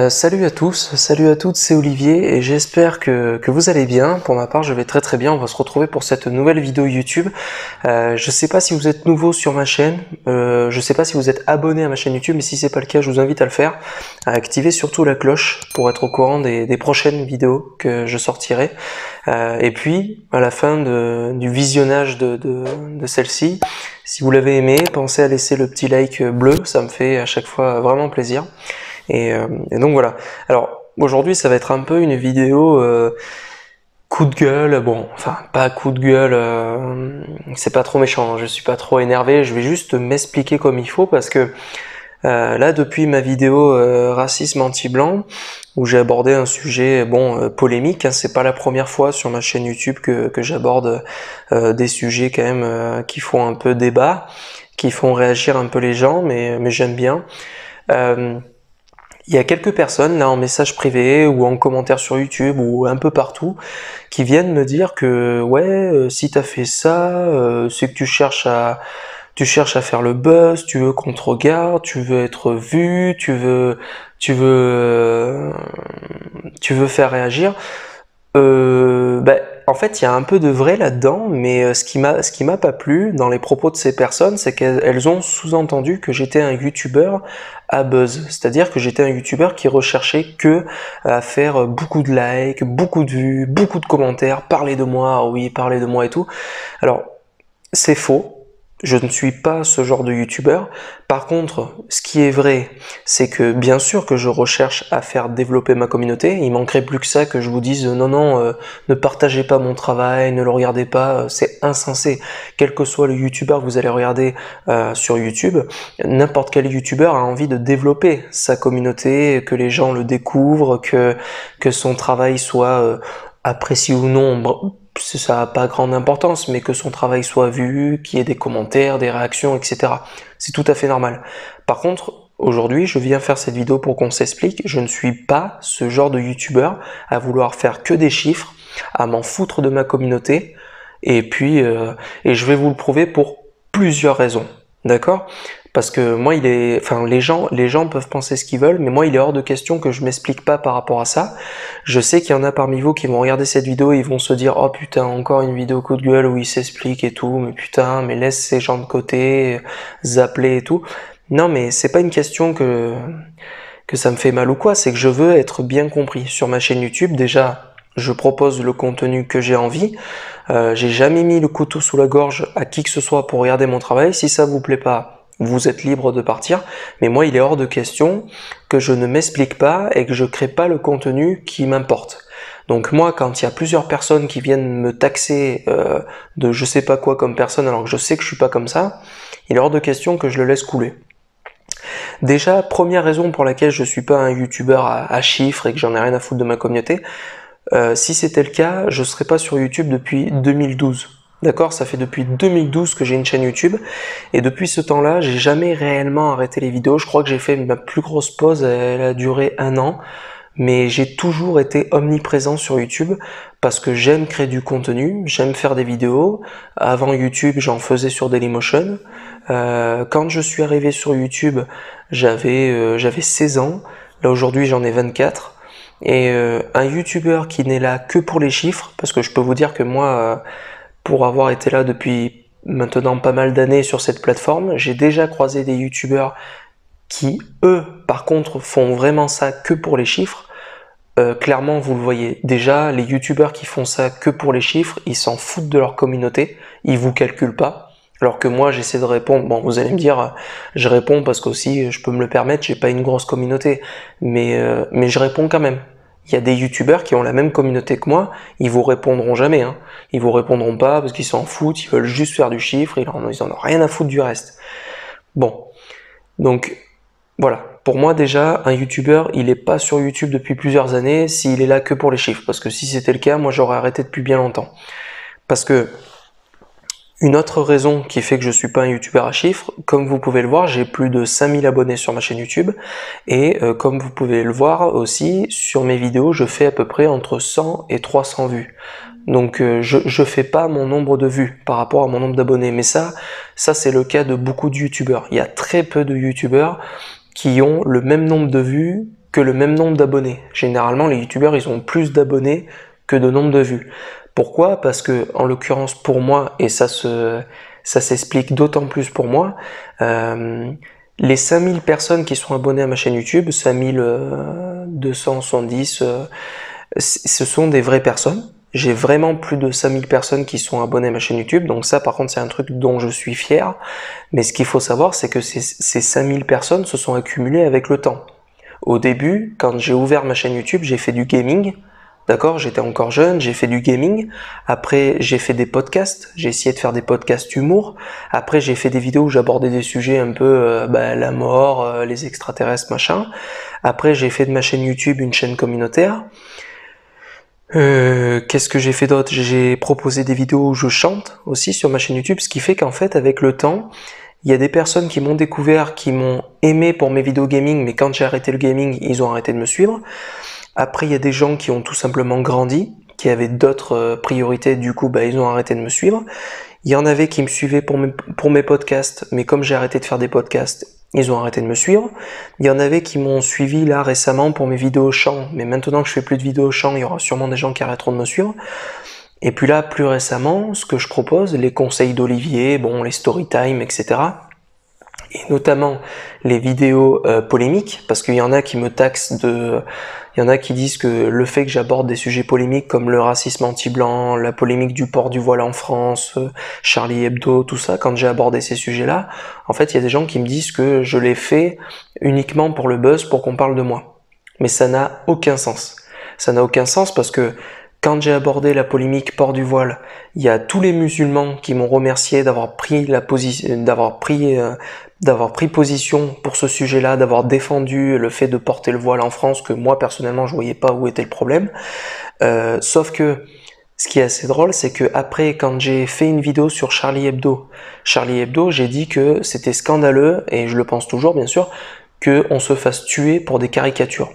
Salut à tous, salut à toutes, c'est Olivier et j'espère que vous allez bien. Pour ma part, je vais très très bien. On va se retrouver pour cette nouvelle vidéo YouTube. Je sais pas si vous êtes nouveau sur ma chaîne, je sais pas si vous êtes abonné à ma chaîne YouTube, mais si c'est pas le cas, je vous invite à le faire. À activer surtout la cloche pour être au courant des prochaines vidéos que je sortirai. Et puis, à la fin du visionnage de celle-ci, si vous l'avez aimé, pensez à laisser le petit like bleu, ça me fait à chaque fois vraiment plaisir. Et donc voilà. Alors aujourd'hui ça va être un peu une vidéo coup de gueule, bon, enfin pas coup de gueule, c'est pas trop méchant, je suis pas trop énervé, je vais juste m'expliquer comme il faut parce que là depuis ma vidéo racisme anti-blanc où j'ai abordé un sujet polémique, hein, c'est pas la première fois sur ma chaîne YouTube que j'aborde des sujets quand même qui font un peu débat, qui font réagir un peu les gens, mais j'aime bien. Il y a quelques personnes là en message privé ou en commentaire sur YouTube ou un peu partout qui viennent me dire que ouais, si t'as fait ça, c'est que tu cherches à faire le buzz, tu veux qu'on te regarde, tu veux être vu, tu veux faire réagir. En fait, il y a un peu de vrai là-dedans, mais ce qui m'a pas plu dans les propos de ces personnes, c'est qu'elles ont sous-entendu que j'étais un youtubeur à buzz, c'est-à-dire que j'étais un youtubeur qui recherchait que à faire beaucoup de likes, beaucoup de vues, beaucoup de commentaires, parler de moi, oh oui, parler de moi et tout. Alors, c'est faux. Je ne suis pas ce genre de youtubeur. Par contre, ce qui est vrai, c'est que bien sûr que je recherche à faire développer ma communauté. Il manquerait plus que ça que je vous dise non, ne partagez pas mon travail, ne le regardez pas, c'est insensé. Quel que soit le youtubeur que vous allez regarder sur YouTube, n'importe quel youtubeur a envie de développer sa communauté, que les gens le découvrent, que son travail soit apprécié ou non. Ça n'a pas grande importance, mais que son travail soit vu, qu'il y ait des commentaires, des réactions, etc. C'est tout à fait normal. Par contre, aujourd'hui, je viens faire cette vidéo pour qu'on s'explique. Je ne suis pas ce genre de youtubeur à vouloir faire que des chiffres, à m'en foutre de ma communauté, et puis et je vais vous le prouver pour plusieurs raisons. D'accord ? Parce que moi, les gens peuvent penser ce qu'ils veulent, mais moi, il est hors de question que je m'explique pas par rapport à ça. Je sais qu'il y en a parmi vous qui vont regarder cette vidéo et ils vont se dire « Oh putain, encore une vidéo coup de gueule où il s'explique et tout, mais putain, mais laisse ces gens de côté, zappeler et tout. » Non, mais c'est pas une question que ça me fait mal ou quoi, c'est que je veux être bien compris. Sur ma chaîne YouTube, déjà, je propose le contenu que j'ai envie. J'ai jamais mis le couteau sous la gorge à qui que ce soit pour regarder mon travail. Si ça vous plaît pas, vous êtes libre de partir. Mais moi, il est hors de question que je ne m'explique pas et que je crée pas le contenu qui m'importe. Donc moi, quand il y a plusieurs personnes qui viennent me taxer de je sais pas quoi comme personne alors que je sais que je suis pas comme ça, il est hors de question que je le laisse couler. Déjà, première raison pour laquelle je suis pas un youtubeur à chiffres et que j'en ai rien à foutre de ma communauté, si c'était le cas, je serais pas sur YouTube depuis 2012. D'accord ? Ça fait depuis 2012 que j'ai une chaîne YouTube et depuis ce temps-là, j'ai jamais réellement arrêté les vidéos. Je crois que j'ai fait ma plus grosse pause, elle a duré 1 an, mais j'ai toujours été omniprésent sur YouTube parce que j'aime créer du contenu, j'aime faire des vidéos. Avant YouTube, j'en faisais sur Dailymotion. Quand je suis arrivé sur YouTube, j'avais 16 ans. Là aujourd'hui, j'en ai 24. Et un youtubeur qui n'est là que pour les chiffres, parce que je peux vous dire que moi, pour avoir été là depuis maintenant pas mal d'années sur cette plateforme, j'ai déjà croisé des youtubeurs qui, eux, par contre, font vraiment ça que pour les chiffres. Clairement, vous le voyez. Déjà, les youtubeurs qui font ça que pour les chiffres, ils s'en foutent de leur communauté, ils vous calculent pas. Alors que moi, j'essaie de répondre. Bon, vous allez me dire, je réponds parce qu'aussi, je peux me le permettre, j'ai pas une grosse communauté, mais je réponds quand même. Il y a des youtubeurs qui ont la même communauté que moi, ils vous répondront jamais, hein. Ils vous répondront pas parce qu'ils s'en foutent, ils veulent juste faire du chiffre, ils en ont rien à foutre du reste. Bon, donc voilà. Pour moi déjà, un youtubeur, il est pas sur YouTube depuis plusieurs années s'il est là que pour les chiffres, parce que si c'était le cas, moi j'aurais arrêté depuis bien longtemps. Parce que une autre raison qui fait que je suis pas un youtubeur à chiffres, comme vous pouvez le voir, j'ai plus de 5000 abonnés sur ma chaîne YouTube, et comme vous pouvez le voir aussi, sur mes vidéos, je fais à peu près entre 100 et 300 vues. Donc je fais pas mon nombre de vues par rapport à mon nombre d'abonnés, mais ça c'est le cas de beaucoup de youtubeurs. Il y a très peu de youtubeurs qui ont le même nombre de vues que le même nombre d'abonnés. Généralement, les youtubeurs, ils ont plus d'abonnés que de nombre de vues. Pourquoi? Parce que, en l'occurrence, pour moi, et ça s'explique d'autant plus pour moi, les 5000 personnes qui sont abonnées à ma chaîne YouTube, 5270, ce sont des vraies personnes. J'ai vraiment plus de 5000 personnes qui sont abonnées à ma chaîne YouTube, donc ça par contre c'est un truc dont je suis fier, mais ce qu'il faut savoir c'est que ces 5000 personnes se sont accumulées avec le temps. Au début, quand j'ai ouvert ma chaîne YouTube, j'ai fait du gaming, d'accord, j'étais encore jeune, j'ai fait du gaming, après j'ai fait des podcasts, j'ai essayé de faire des podcasts humour, après j'ai fait des vidéos où j'abordais des sujets un peu la mort, les extraterrestres, machin, après j'ai fait de ma chaîne YouTube une chaîne communautaire. Qu'est-ce que j'ai fait d'autre? J'ai proposé des vidéos où je chante aussi sur ma chaîne YouTube, ce qui fait qu'en fait avec le temps, il y a des personnes qui m'ont découvert, qui m'ont aimé pour mes vidéos gaming, mais quand j'ai arrêté le gaming, ils ont arrêté de me suivre. Après, il y a des gens qui ont tout simplement grandi, qui avaient d'autres priorités, du coup, ils ont arrêté de me suivre. Il y en avait qui me suivaient pour mes podcasts, mais comme j'ai arrêté de faire des podcasts, ils ont arrêté de me suivre. Il y en avait qui m'ont suivi là récemment pour mes vidéos chant, mais maintenant que je fais plus de vidéos chant, il y aura sûrement des gens qui arrêteront de me suivre. Et puis là, plus récemment, ce que je propose, les conseils d'Olivier, les story time, etc. Et notamment les vidéos polémiques, parce qu'il y en a qui me taxent il y en a qui disent que le fait que j'aborde des sujets polémiques comme le racisme anti-blanc, la polémique du port du voile en France, Charlie Hebdo, tout ça, quand j'ai abordé ces sujets-là, en fait, il y a des gens qui me disent que je l'ai fait uniquement pour le buzz, pour qu'on parle de moi. Mais ça n'a aucun sens. Ça n'a aucun sens parce que quand j'ai abordé la polémique port du voile, il y a tous les musulmans qui m'ont remercié d'avoir pris position pour ce sujet-là, d'avoir défendu le fait de porter le voile en France, que moi personnellement je voyais pas où était le problème. Sauf que ce qui est assez drôle, c'est que après, quand j'ai fait une vidéo sur Charlie Hebdo, j'ai dit que c'était scandaleux, et je le pense toujours bien sûr, qu'on se fasse tuer pour des caricatures.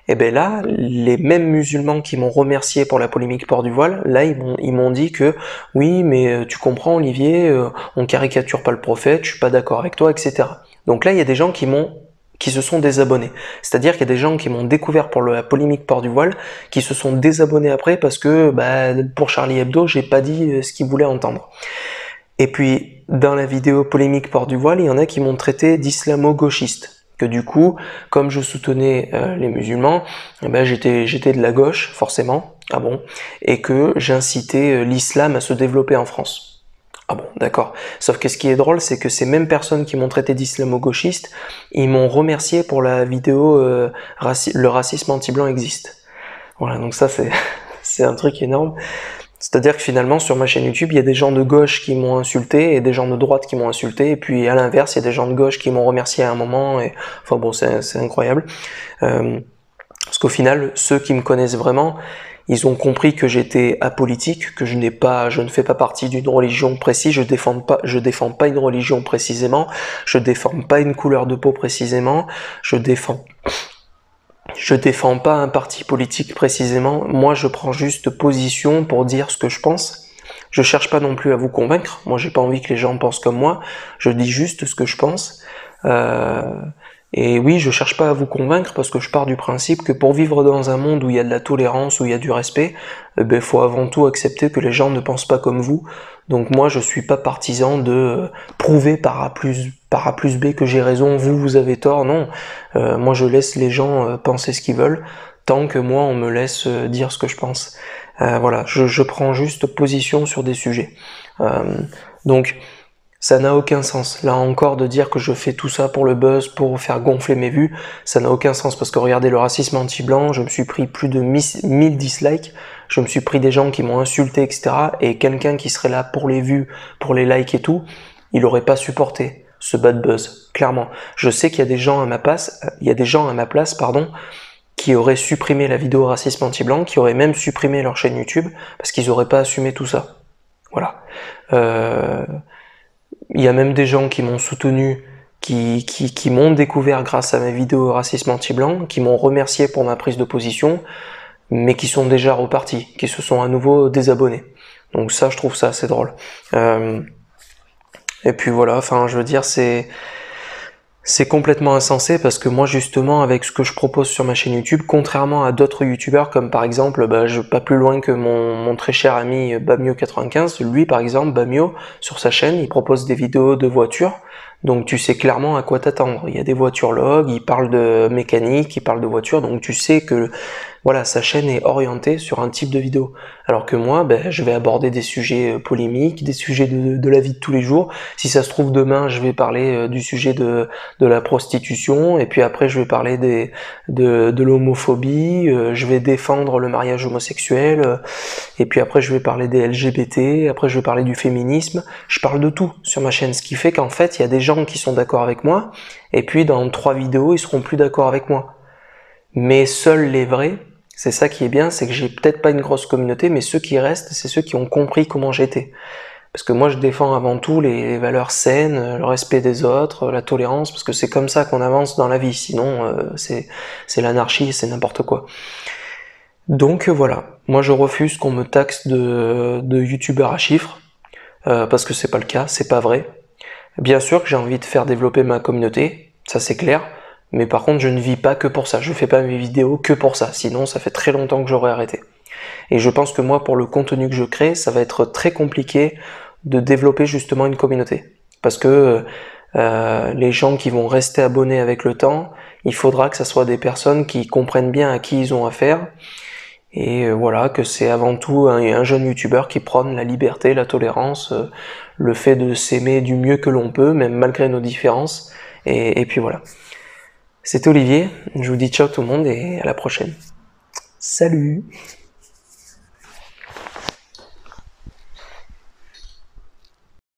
Et bien là, les mêmes musulmans qui m'ont remercié pour la polémique port du voile, là ils m'ont dit que oui, mais tu comprends Olivier, on caricature pas le prophète, je suis pas d'accord avec toi, etc. Donc là il y a des gens qui se sont désabonnés. C'est-à-dire qu'il y a des gens qui m'ont découvert pour la polémique port du voile, qui se sont désabonnés après parce que pour Charlie Hebdo, j'ai pas dit ce qu'ils voulaient entendre. Et puis dans la vidéo polémique port du voile, il y en a qui m'ont traité d'islamo-gauchiste. Que du coup, comme je soutenais les musulmans, j'étais de la gauche, forcément, ah bon, et que j'incitais l'islam à se développer en France. Ah bon, d'accord. Sauf que ce qui est drôle, c'est que ces mêmes personnes qui m'ont traité d'islamo-gauchiste, ils m'ont remercié pour la vidéo le racisme anti-blanc existe. Voilà, donc ça c'est un truc énorme. C'est-à-dire que finalement, sur ma chaîne YouTube, il y a des gens de gauche qui m'ont insulté et des gens de droite qui m'ont insulté. Et puis à l'inverse, il y a des gens de gauche qui m'ont remercié à un moment. Et enfin bon, c'est incroyable. Parce qu'au final, ceux qui me connaissent vraiment, ils ont compris que j'étais apolitique, que je ne fais pas partie d'une religion précise. Je défends pas une religion précisément. Je défends pas une couleur de peau précisément. Je défends pas un parti politique précisément, moi je prends juste position pour dire ce que je pense. Je cherche pas non plus à vous convaincre, moi j'ai pas envie que les gens pensent comme moi, je dis juste ce que je pense. Et oui, je cherche pas à vous convaincre parce que je pars du principe que pour vivre dans un monde où il y a de la tolérance, où il y a du respect, faut avant tout accepter que les gens ne pensent pas comme vous. Donc moi je suis pas partisan de prouver par A plus B que j'ai raison, vous avez tort, non. Moi je laisse les gens penser ce qu'ils veulent, tant que moi on me laisse dire ce que je pense. Voilà, je prends juste position sur des sujets. Donc ça n'a aucun sens. Là encore, de dire que je fais tout ça pour le buzz, pour faire gonfler mes vues, ça n'a aucun sens. Parce que regardez, le racisme anti-blanc, je me suis pris plus de 1000 dislikes, je me suis pris des gens qui m'ont insulté, etc. Et quelqu'un qui serait là pour les vues, pour les likes et tout, il aurait pas supporté ce bad buzz, clairement. Je sais qu'il y a des gens à ma place, qui auraient supprimé la vidéo racisme anti-blanc, qui auraient même supprimé leur chaîne YouTube, parce qu'ils auraient pas assumé tout ça. Voilà. Il y a même des gens qui m'ont soutenu, qui m'ont découvert grâce à mes vidéos racisme anti-blanc, qui m'ont remercié pour ma prise de position, mais qui sont déjà repartis, qui se sont à nouveau désabonnés. Donc ça, je trouve ça assez drôle. Et puis voilà, enfin, je veux dire, c'est C'est complètement insensé parce que moi justement avec ce que je propose sur ma chaîne YouTube, contrairement à d'autres youtubeurs comme par exemple, je vais pas plus loin que mon très cher ami Bamio95, lui par exemple, Bamio, sur sa chaîne, il propose des vidéos de voitures, donc tu sais clairement à quoi t'attendre. Il y a des voitures log, il parle de mécanique, il parle de voitures, donc tu sais que voilà, sa chaîne est orientée sur un type de vidéo. Alors que moi, je vais aborder des sujets polémiques, des sujets de la vie de tous les jours. Si ça se trouve demain, je vais parler du sujet de la prostitution, et puis après je vais parler de l'homophobie, je vais défendre le mariage homosexuel, et puis après je vais parler des LGBT, après je vais parler du féminisme. Je parle de tout sur ma chaîne, ce qui fait qu'en fait il y a des gens qui sont d'accord avec moi, et puis dans 3 vidéos ils seront plus d'accord avec moi. Mais seuls les vrais, c'est ça qui est bien, c'est que j'ai peut-être pas une grosse communauté, mais ceux qui restent, c'est ceux qui ont compris comment j'étais. Parce que moi je défends avant tout les valeurs saines, le respect des autres, la tolérance, parce que c'est comme ça qu'on avance dans la vie, sinon c'est l'anarchie, c'est n'importe quoi. Donc voilà, moi je refuse qu'on me taxe de youtubeur à chiffres, parce que c'est pas le cas, c'est pas vrai. Bien sûr que j'ai envie de faire développer ma communauté, ça c'est clair, mais par contre je ne vis pas que pour ça, je fais pas mes vidéos que pour ça, sinon ça fait très longtemps que j'aurais arrêté. Et je pense que moi, pour le contenu que je crée, ça va être très compliqué de développer justement une communauté. Parce que les gens qui vont rester abonnés avec le temps, il faudra que ce soit des personnes qui comprennent bien à qui ils ont affaire. Et voilà, que c'est avant tout un jeune youtubeur qui prône la liberté, la tolérance, le fait de s'aimer du mieux que l'on peut, même malgré nos différences. Et puis voilà. C'était Olivier, je vous dis ciao tout le monde et à la prochaine. Salut!